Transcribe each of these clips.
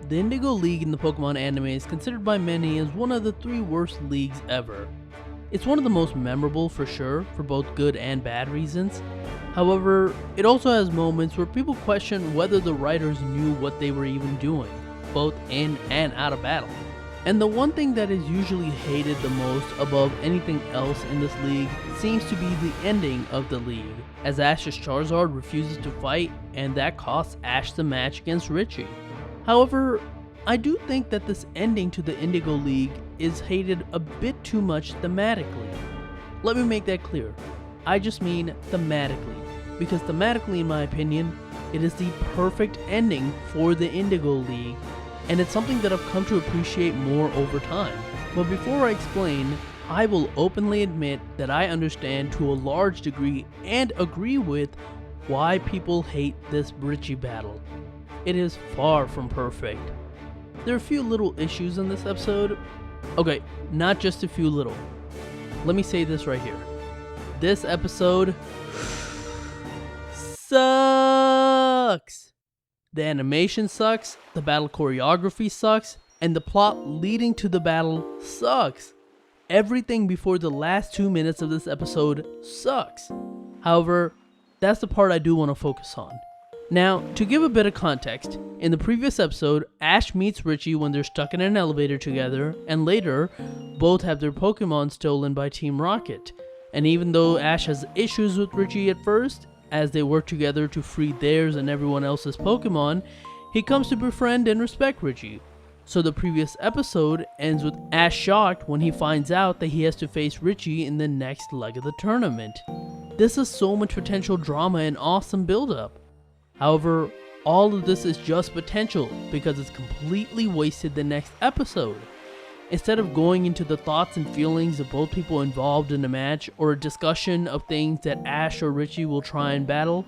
The Indigo League in the Pokemon anime is considered by many as one of the 3 worst leagues ever. It's one of the most memorable for sure, for both good and bad reasons. However, it also has moments where people question whether the writers knew what they were even doing, both in and out of battle. And the one thing that is usually hated the most above anything else in this league seems to be the ending of the league, as Ash's Charizard refuses to fight, and that costs Ash the match against Ritchie. However, I do think that this ending to the Indigo League is hated a bit too much thematically. Let me make that clear. I just mean thematically, because thematically in my opinion, it is the perfect ending for the Indigo League, and it's something that I've come to appreciate more over time. But before I explain, I will openly admit that I understand to a large degree and agree with why people hate this Ritchie battle. It is far from perfect. There are a few little issues in this episode. Okay, not just a few little. Let me say this right here. This episode sucks. The animation sucks, the battle choreography sucks, and the plot leading to the battle sucks. Everything before the last 2 minutes of this episode sucks. However, that's the part I do want to focus on. Now, to give a bit of context, in the previous episode, Ash meets Ritchie when they're stuck in an elevator together, and later, both have their Pokemon stolen by Team Rocket. And even though Ash has issues with Ritchie at first, as they work together to free theirs and everyone else's Pokemon, he comes to befriend and respect Ritchie. So the previous episode ends with Ash shocked when he finds out that he has to face Ritchie in the next leg of the tournament. This is so much potential drama and awesome build-up. However, all of this is just potential because it's completely wasted the next episode. Instead of going into the thoughts and feelings of both people involved in the match or a discussion of things that Ash or Ritchie will try and battle,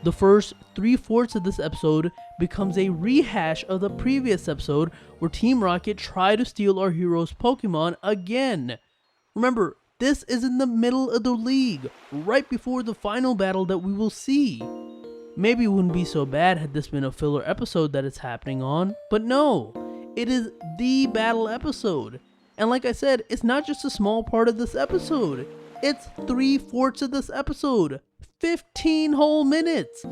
the first 3/4 of this episode becomes a rehash of the previous episode where Team Rocket tried to steal our hero's Pokemon again. Remember, this is in the middle of the league, right before the final battle that we will see. Maybe it wouldn't be so bad had this been a filler episode that it's happening on, but no, it is the battle episode. And like I said, it's not just a small part of this episode, it's 3/4 of this episode, 15 whole minutes.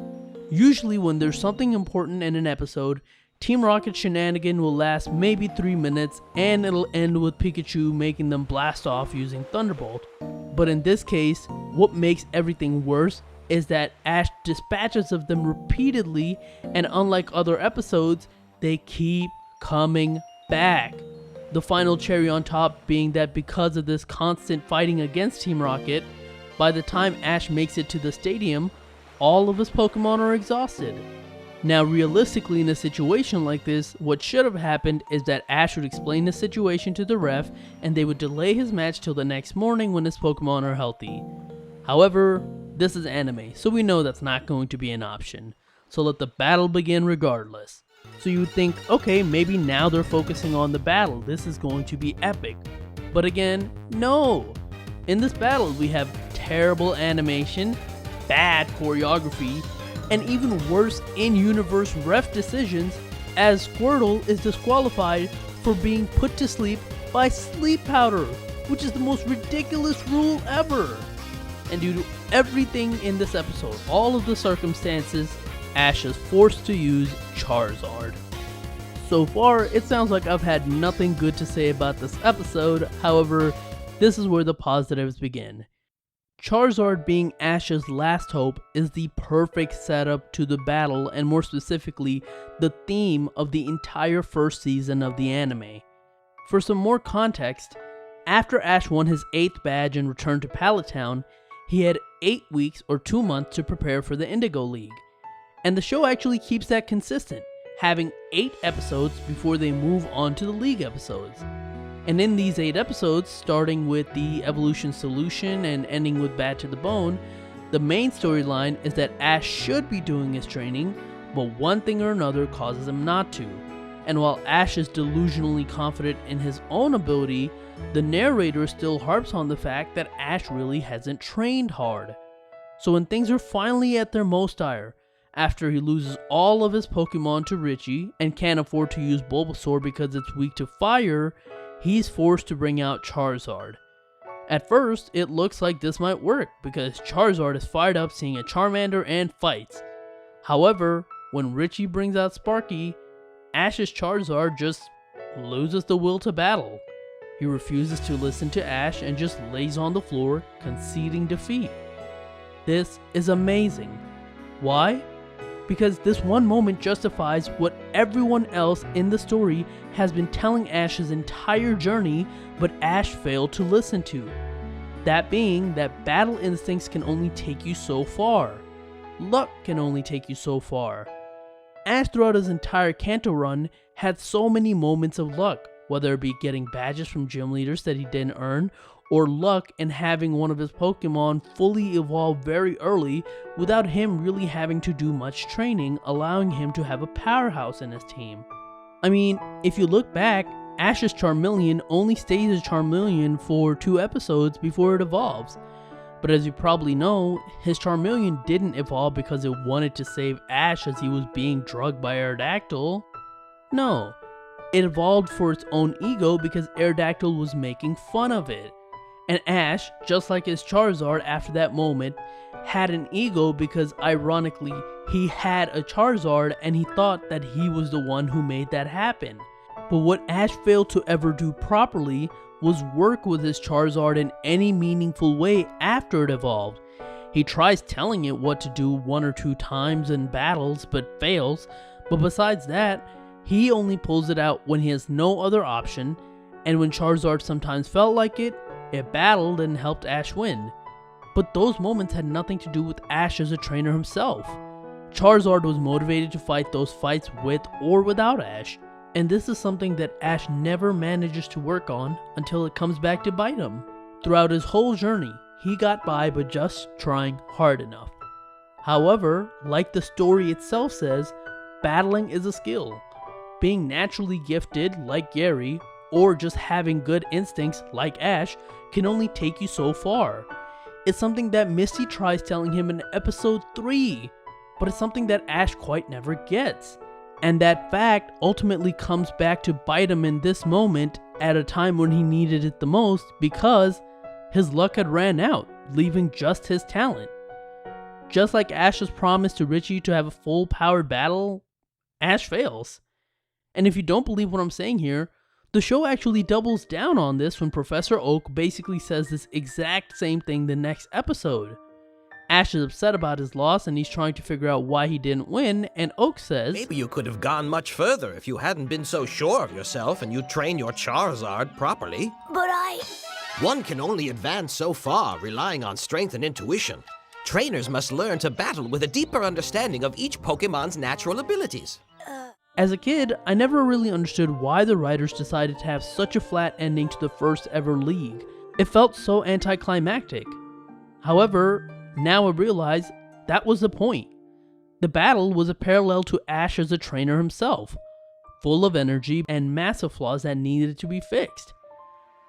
Usually when there's something important in an episode, Team Rocket shenanigan will last maybe 3 minutes and it'll end with Pikachu making them blast off using Thunderbolt. But in this case, what makes everything worse is that Ash dispatches of them repeatedly, and unlike other episodes, they keep coming back. The final cherry on top being that because of this constant fighting against Team Rocket, by the time Ash makes it to the stadium, all of his Pokemon are exhausted. Now realistically in a situation like this, what should have happened is that Ash would explain the situation to the ref and they would delay his match till the next morning when his Pokemon are healthy. However, this is anime, so we know that's not going to be an option. So let the battle begin regardless. So you would think, okay, maybe now they're focusing on the battle, this is going to be epic. But again, no! In this battle we have terrible animation, bad choreography, and even worse in-universe ref decisions, as Squirtle is disqualified for being put to sleep by sleep powder, which is the most ridiculous rule ever. And due to everything in this episode, all of the circumstances, Ash is forced to use Charizard. So far, it sounds like I've had nothing good to say about this episode, however, this is where the positives begin. Charizard being Ash's last hope is the perfect setup to the battle, and more specifically, the theme of the entire first season of the anime. For some more context, after Ash won his 8th badge and returned to Pallet Town, he had 8 weeks or 2 months to prepare for the Indigo League. And the show actually keeps that consistent, having 8 episodes before they move on to the League episodes. And in these 8 episodes, starting with the Evolution Solution and ending with Bad to the Bone, the main storyline is that Ash should be doing his training, but one thing or another causes him not to. And while Ash is delusionally confident in his own ability, the narrator still harps on the fact that Ash really hasn't trained hard. So when things are finally at their most dire, After he loses all of his Pokemon to Ritchie and can't afford to use Bulbasaur because it's weak to fire, he's forced to bring out Charizard. At first, it looks like this might work because Charizard is fired up seeing a Charmander and fights. However, when Ritchie brings out Sparky, Ash's Charizard just loses the will to battle. He refuses to listen to Ash and just lays on the floor, conceding defeat. This is amazing. Why? Because this one moment justifies what everyone else in the story has been telling Ash's entire journey, but Ash failed to listen to. That being that battle instincts can only take you so far. Luck can only take you so far. Ash throughout his entire Kanto run had so many moments of luck, whether it be getting badges from gym leaders that he didn't earn, or luck in having one of his Pokemon fully evolve very early without him really having to do much training, allowing him to have a powerhouse in his team. I mean, if you look back, Ash's Charmeleon only stays a Charmeleon for 2 episodes before it evolves. But as you probably know, his Charmeleon didn't evolve because it wanted to save Ash as he was being drugged by Aerodactyl. No, it evolved for its own ego because Aerodactyl was making fun of it. And Ash, just like his Charizard after that moment, had an ego because ironically, he had a Charizard and he thought that he was the one who made that happen. But what Ash failed to ever do properly was work with his Charizard in any meaningful way after it evolved. He tries telling it what to do 1 or 2 times in battles but fails, but besides that, he only pulls it out when he has no other option, and when Charizard sometimes felt like it battled and helped Ash win. But those moments had nothing to do with Ash as a trainer himself. Charizard was motivated to fight those fights with or without Ash, and this is something that Ash never manages to work on until it comes back to bite him. Throughout his whole journey, he got by by just trying hard enough. However, like the story itself says, battling is a skill. Being naturally gifted, like Gary, or just having good instincts, like Ash, can only take you so far. It's something that Misty tries telling him in episode 3, but it's something that Ash quite never gets. And that fact ultimately comes back to bite him in this moment at a time when he needed it the most because his luck had ran out, leaving just his talent. Just like Ash's promise to Ritchie to have a full powered battle, Ash fails. And if you don't believe what I'm saying here, the show actually doubles down on this when Professor Oak basically says this exact same thing the next episode. Ash is upset about his loss and he's trying to figure out why he didn't win, and Oak says, "Maybe you could have gone much further if you hadn't been so sure of yourself and you trained your Charizard properly. But One can only advance so far relying on strength and intuition. Trainers must learn to battle with a deeper understanding of each Pokemon's natural abilities." As a kid, I never really understood why the writers decided to have such a flat ending to the first ever league. It felt so anticlimactic. However, now I realize that was the point. The battle was a parallel to Ash as a trainer himself, full of energy and massive flaws that needed to be fixed.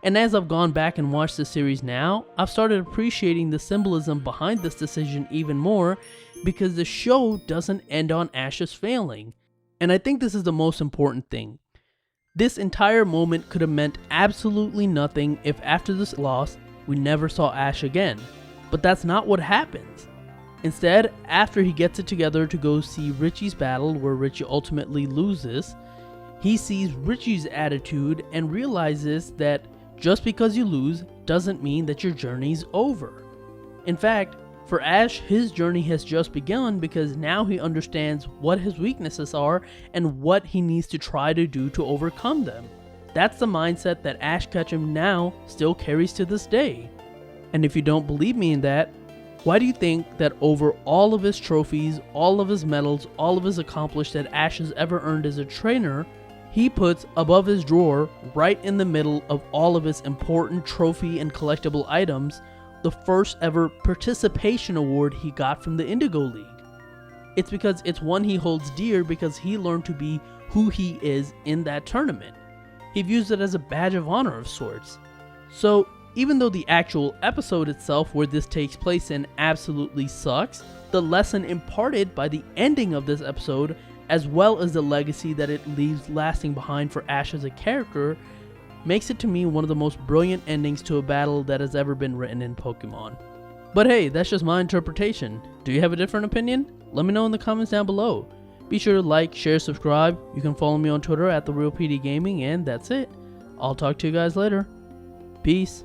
And as I've gone back and watched the series now, I've started appreciating the symbolism behind this decision even more because the show doesn't end on Ash's failing. And I think this is the most important thing. This entire moment could have meant absolutely nothing if after this loss, we never saw Ash again. But that's not what happens. Instead, after he gets it together to go see Ritchie's battle where Ritchie ultimately loses, he sees Ritchie's attitude and realizes that just because you lose doesn't mean that your journey's over. In fact, for Ash, his journey has just begun because now he understands what his weaknesses are and what he needs to try to do to overcome them. That's the mindset that Ash Ketchum now still carries to this day. And if you don't believe me in that, why do you think that over all of his trophies, all of his medals, all of his accomplishments that Ash has ever earned as a trainer, he puts above his drawer, right in the middle of all of his important trophy and collectible items, the first ever participation award he got from the Indigo League? It's because it's one he holds dear because he learned to be who he is in that tournament. He views it as a badge of honor of sorts. So Even though the actual episode itself where this takes place in absolutely sucks, the lesson imparted by the ending of this episode, as well as the legacy that it leaves lasting behind for Ash as a character, makes it to me one of the most brilliant endings to a battle that has ever been written in Pokemon. But hey, that's just my interpretation. Do you have a different opinion? Let me know in the comments down below. Be sure to like, share, subscribe. You can follow me on Twitter at TheRealPdGaming, and that's it. I'll talk to you guys later. Peace.